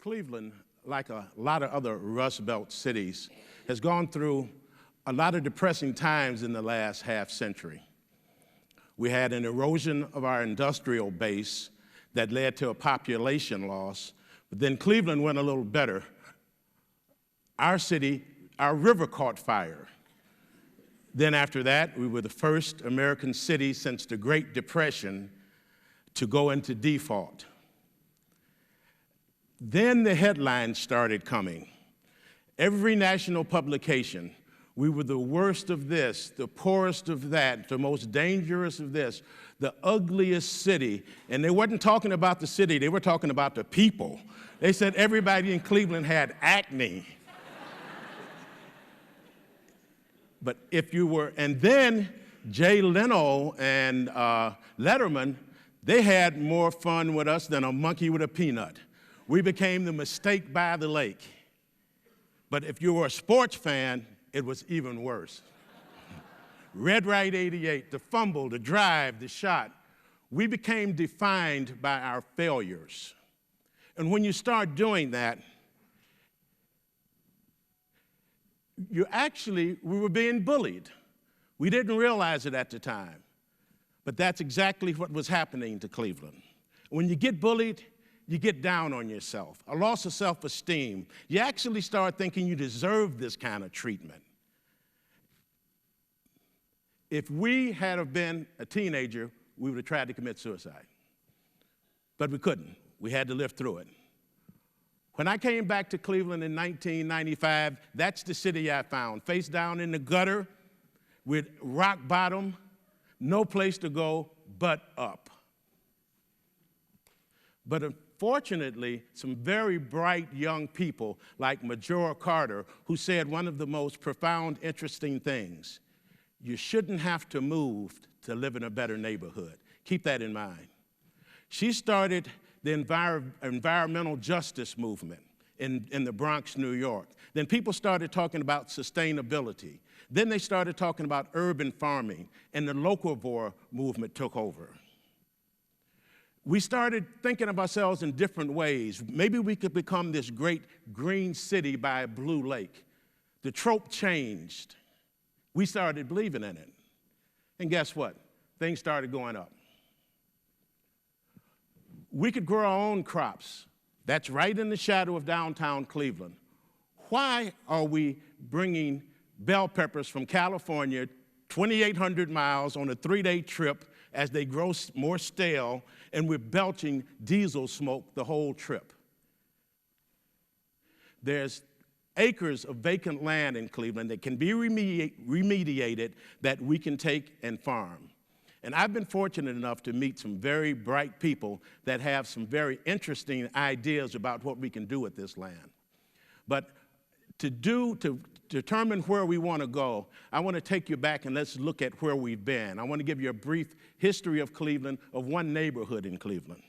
Cleveland, like a lot of other Rust Belt cities, has gone through a lot of depressing times in the last half century. We had an erosion of our industrial base that led to a population loss, but then Cleveland went a little better. Our city, our river caught fire. Then after that, we were the first American city since the Great Depression to go into default. Then the headlines started coming. Every national publication, we were the worst of this, the poorest of that, the most dangerous of this, the ugliest city. And they weren't talking about the city, they were talking about the people. They said everybody in Cleveland had acne. But if you were, and then Jay Leno and Letterman, they had more fun with us than a monkey with a peanut. We became the mistake by the lake. But if you were a sports fan, it was even worse. Red Right 88, the fumble, the drive, the shot. We became defined by our failures. And when you start doing that, we were being bullied. We didn't realize it at the time. But that's exactly what was happening to Cleveland. When you get bullied, you get down on yourself, a loss of self-esteem. You actually start thinking you deserve this kind of treatment. If we had have been a teenager, we would have tried to commit suicide. But we couldn't. We had to live through it. When I came back to Cleveland in 1995, that's the city I found, face down in the gutter with rock bottom, no place to go but up. But unfortunately, some very bright young people like Majora Carter, who said one of the most profound, interesting things: you shouldn't have to move to live in a better neighborhood. Keep that in mind. She started the environmental justice movement in the Bronx, New York. Then people started talking about sustainability. Then they started talking about urban farming, and the locavore movement took over. We started thinking of ourselves in different ways. Maybe we could become this great green city by a blue lake. The trope changed. We started believing in it. And guess what? Things started going up. We could grow our own crops. That's right in the shadow of downtown Cleveland. Why are we bringing bell peppers from California 2,800 miles on a 3-day trip as they grow more stale, and we're belching diesel smoke the whole trip? There's acres of vacant land in Cleveland that can be remediated that we can take and farm. And I've been fortunate enough to meet some very bright people that have some very interesting ideas about what we can do with this land. But to determine where we want to go, I want to take you back and let's look at where we've been. I want to give you a brief history of Cleveland, of one neighborhood in Cleveland.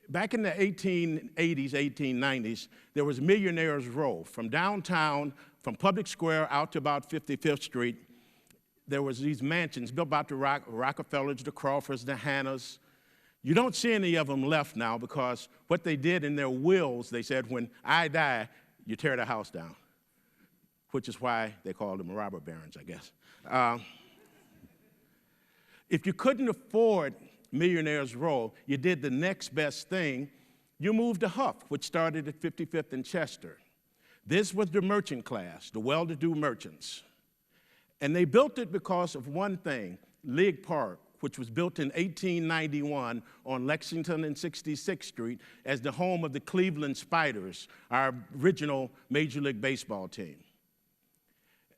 Back in the 1880s, 1890s, there was Millionaire's Row. From downtown, from Public Square out to about 55th Street, there was these mansions built by the Rockefellers, the Crawfords, the Hannas. You don't see any of them left now because what they did in their wills, they said, when I die, you tear the house down, which is why they called them robber barons, I guess. If you couldn't afford Millionaire's Row, you did the next best thing. You moved to Huff, which started at 55th and Chester. This was the merchant class, the well-to-do merchants. And they built it because of one thing, League Park, which was built in 1891 on Lexington and 66th Street as the home of the Cleveland Spiders, our original Major League Baseball team.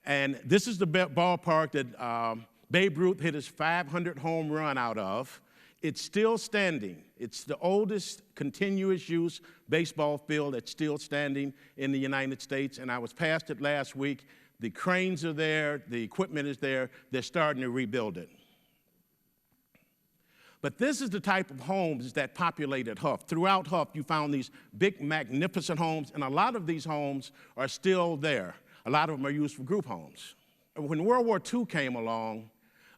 And this is the ballpark that Babe Ruth hit his 500 home run out of. It's still standing. It's the oldest continuous use baseball field that's still standing in the United States, and I was past it last week. The cranes are there, the equipment is there, they're starting to rebuild it. But this is the type of homes that populated Huff. Throughout Huff, you found these big, magnificent homes, and a lot of these homes are still there. A lot of them are used for group homes. When World War II came along,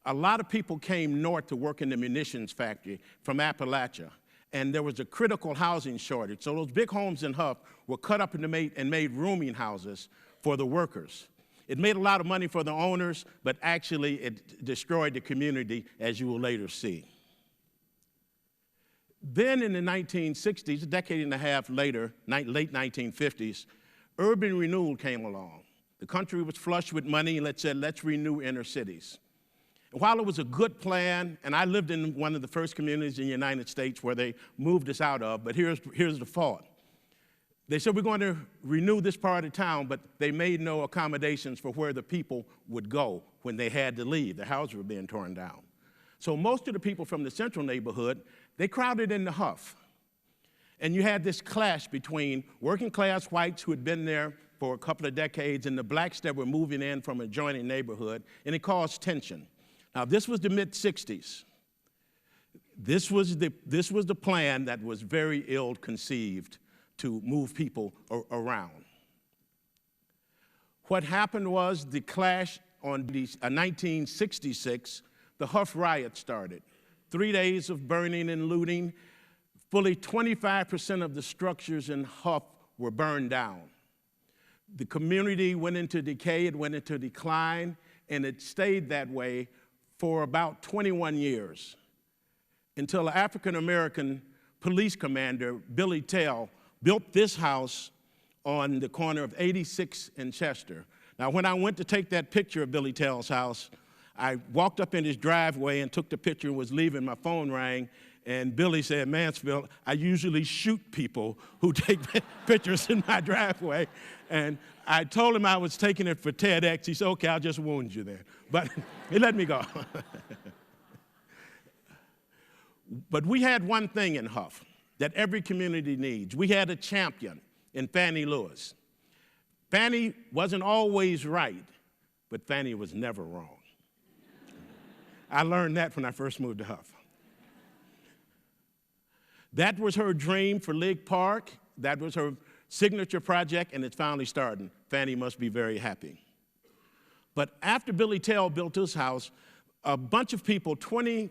a lot of people came north to work in the munitions factory from Appalachia. and there was a critical housing shortage. So those big homes in Huff were cut up and made rooming houses for the workers. It made a lot of money for the owners, but actually it destroyed the community, as you will later see. Then in the 1960s, a decade and a half later, late 1950s, urban renewal came along. The country was flush with money, and said, let's renew inner cities. And while it was a good plan, and I lived in one of the first communities in the United States where they moved us out of, but here's the fault. They said, we're going to renew this part of town, but they made no accommodations for where the people would go when they had to leave. The houses were being torn down. So most of the people from the central neighborhood, they crowded into Huff. And you had this clash between working class whites who had been there for a couple of decades and the blacks that were moving in from an adjoining neighborhood, and it caused tension. Now, this was the mid-60s. This was the plan that was very ill-conceived to move people around. What happened was the clash on 1966, the Huff riot started. 3 days of burning and looting. Fully 25% of the structures in Huff were burned down. The community went into decay, it went into decline, and it stayed that way for about 21 years until an African-American police commander, Billy Tell, built this house on the corner of 86 and Chester. Now, when I went to take that picture of Billy Tell's house, I walked up in his driveway and took the picture and was leaving. My phone rang, and Billy said, Mansfield, I usually shoot people who take pictures in my driveway. And I told him I was taking it for TEDx. He said, okay, I'll just wound you there. But he let me go. But we had one thing in Huff that every community needs. We had a champion in Fannie Lewis. Fannie wasn't always right, but Fannie was never wrong. I learned that when I first moved to Huff. That was her dream for League Park. That was her signature project, and it's finally starting. Fannie must be very happy. But after Billy Tell built his house, a bunch of people, 20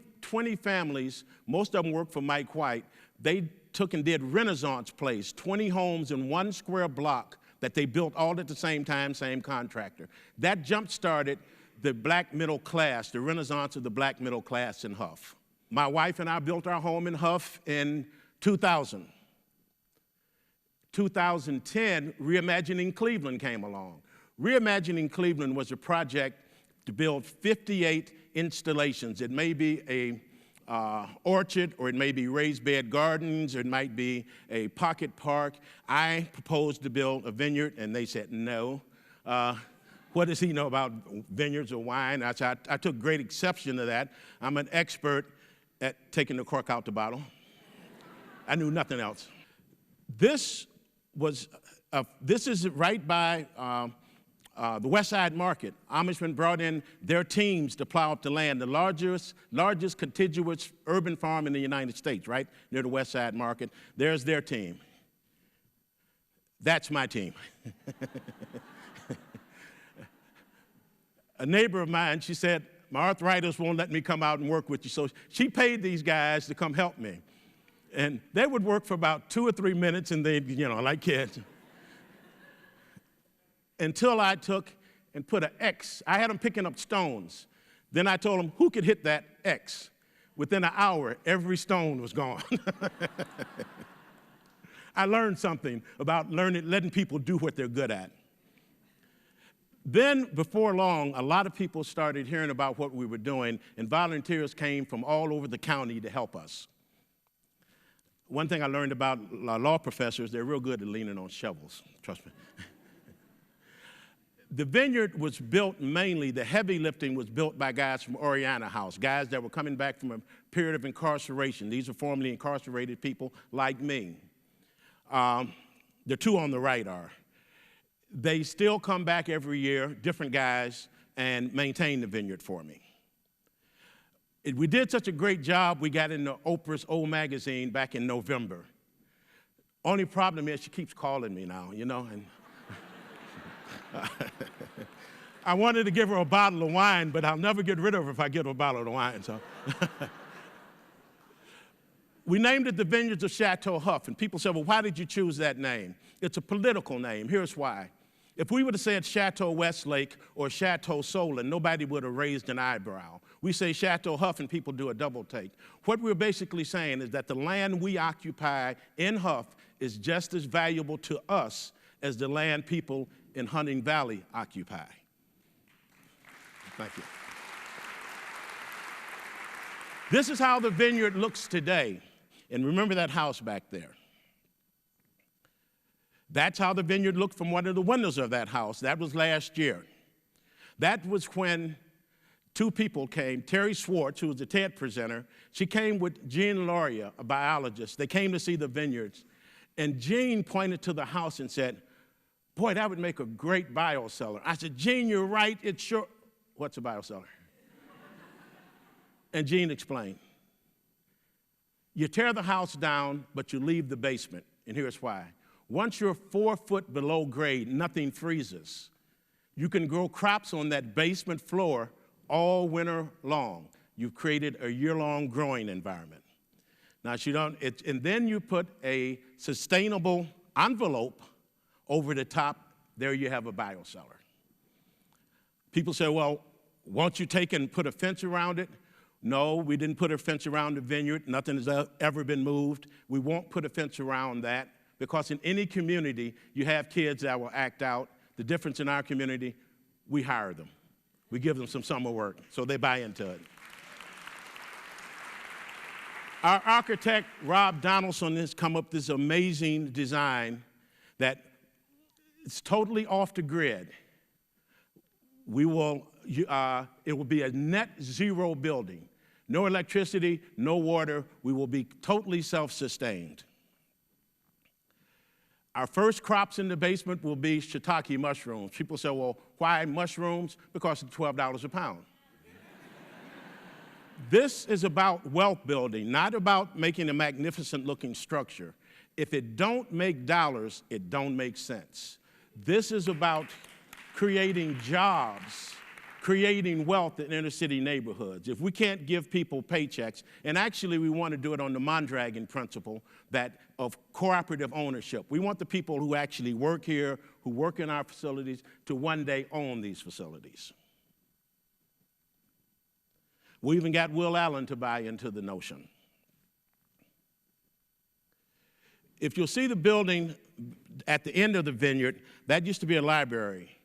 families, most of them worked for Mike White, they took and did Renaissance Place, 20 homes in 1 square block that they built all at the same time, same contractor. That jump-started the black middle class, the renaissance of the black middle class in Huff. My wife and I built our home in Huff in 2000. 2010, Reimagining Cleveland came along. Reimagining Cleveland was a project to build 58 installations. It may be a orchard, or it may be raised bed gardens, or it might be a pocket park. I proposed to build a vineyard, and they said no. What does he know about vineyards or wine? I took great exception to that. I'm an expert at taking the cork out the bottle. I knew nothing else. This is right by the West Side Market. Amishmen brought in their teams to plow up the land, the largest contiguous urban farm in the United States, right near the West Side Market. There's their team. That's my team. A neighbor of mine, she said, my arthritis won't let me come out and work with you. So she paid these guys to come help me. And they would work for about 2 or 3 minutes, and they'd, like kids. Until I took and put an X. I had them picking up stones. Then I told them, who could hit that X? Within an hour, every stone was gone. I learned something about letting people do what they're good at. Then, before long, a lot of people started hearing about what we were doing, and volunteers came from all over the county to help us. One thing I learned about law professors, they're real good at leaning on shovels, trust me. The vineyard was built mainly, the heavy lifting was built by guys from Oriana House, guys that were coming back from a period of incarceration. These are formerly incarcerated people like me. The two on the right are. They still come back every year, different guys, and maintain the vineyard for me. We did such a great job, we got into Oprah's old magazine back in November. Only problem is she keeps calling me now, and I wanted to give her a bottle of wine, but I'll never get rid of her if I give her a bottle of wine. So. We named it the Vineyards of Chateau Huff, and people said, well, why did you choose that name? It's a political name. Here's why. If we would have said Chateau Westlake or Chateau Solon, nobody would have raised an eyebrow. We say Chateau Huff and people do a double take. What we're basically saying is that the land we occupy in Huff is just as valuable to us as the land people in Hunting Valley occupy. Thank you. This is how the vineyard looks today. And remember that house back there. That's how the vineyard looked from one of the windows of that house. That was last year. That was when two people came. Terry Schwartz, who was a TED presenter, she came with Jean Lauria, a biologist. They came to see the vineyards. And Jean pointed to the house and said, boy, that would make a great BioCellar. I said, Jean, you're right. It's sure. What's a BioCellar? And Jean explained. You tear the house down, but you leave the basement. And here's why. Once you're 4 foot below grade, nothing freezes. You can grow crops on that basement floor all winter long. You've created a year-long growing environment. Now, and then you put a sustainable envelope over the top. There you have a BioCellar. People say, well, won't you take and put a fence around it? No, we didn't put a fence around the vineyard. Nothing has ever been moved. We won't put a fence around that because in any community, you have kids that will act out. The difference in our community, we hire them. We give them some summer work, so they buy into it. Our architect, Rob Donaldson, has come up with this amazing design that it's totally off the grid. It will be a net zero building. No electricity, no water. We will be totally self-sustained. Our first crops in the basement will be shiitake mushrooms. People say, well, why mushrooms? Because it's $12 a pound. This is about wealth building, not about making a magnificent looking structure. If it don't make dollars, it don't make sense. This is about creating jobs, creating wealth in inner city neighborhoods. If we can't give people paychecks, and actually we want to do it on the Mondragon principle of cooperative ownership. We want the people who actually work here, who work in our facilities, to one day own these facilities. We even got Will Allen to buy into the notion. If you'll see the building at the end of the vineyard, that used to be a library.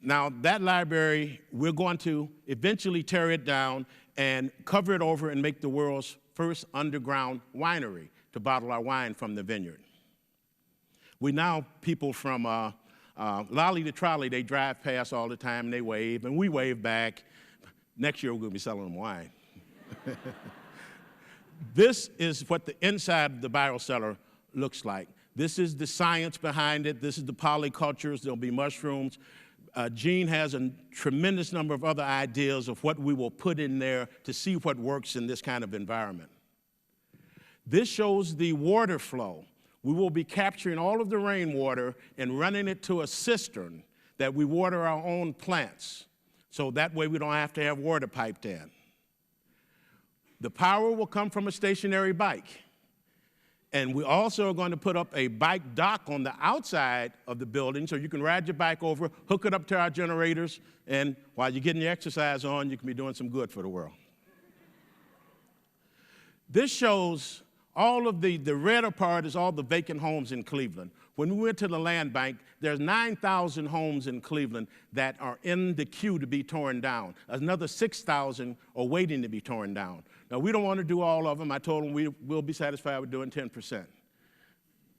Now, that library, we're going to eventually tear it down and cover it over and make the world's first underground winery to bottle our wine from the vineyard. We now, people from Lolly to Trolley, they drive past all the time, and they wave, and we wave back. Next year, we're going to be selling them wine. This is what the inside of the BioCellar looks like. This is the science behind it. This is the polycultures. There'll be mushrooms. Jean has a tremendous number of other ideas of what we will put in there to see what works in this kind of environment. This shows the water flow. We will be capturing all of the rainwater and running it to a cistern that we water our own plants. So that way we don't have to have water piped in. The power will come from a stationary bike. And we also are going to put up a bike dock on the outside of the building so you can ride your bike over, hook it up to our generators, and while you're getting your exercise on, you can be doing some good for the world. This shows all of the redder part is all the vacant homes in Cleveland. When we went to the land bank, there's 9,000 homes in Cleveland that are in the queue to be torn down. Another 6,000 are waiting to be torn down. Now, we don't want to do all of them. I told them we will be satisfied with doing 10%.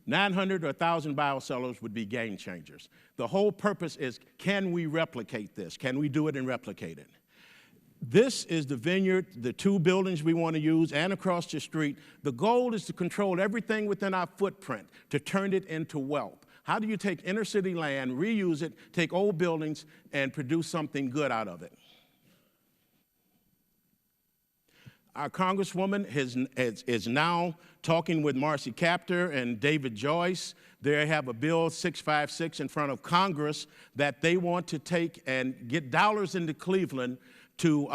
900 or 1,000 BioCellars would be game changers. The whole purpose is, can we replicate this? Can we do it and replicate it? This is the vineyard, the two buildings we want to use, and across the street. The goal is to control everything within our footprint, to turn it into wealth. How do you take inner city land, reuse it, take old buildings, and produce something good out of it? Our Congresswoman is now talking with Marcy Kaptur and David Joyce. They have a Bill 656 in front of Congress that they want to take and get dollars into Cleveland to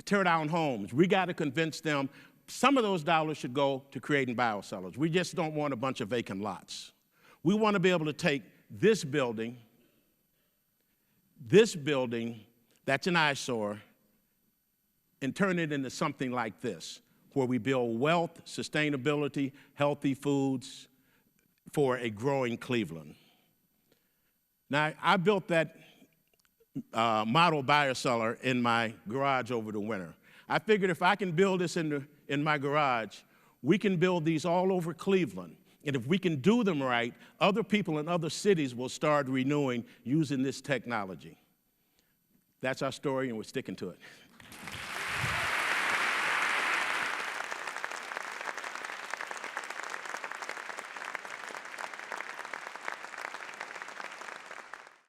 tear down homes. We got to convince them some of those dollars should go to creating BioCellars. We just don't want a bunch of vacant lots. We want to be able to take this building that's an eyesore, and turn it into something like this, where we build wealth, sustainability, healthy foods for a growing Cleveland. Now, I built that model BioCellar in my garage over the winter. I figured if I can build this in my garage, we can build these all over Cleveland. And if we can do them right, other people in other cities will start renewing using this technology. That's our story, and we're sticking to it.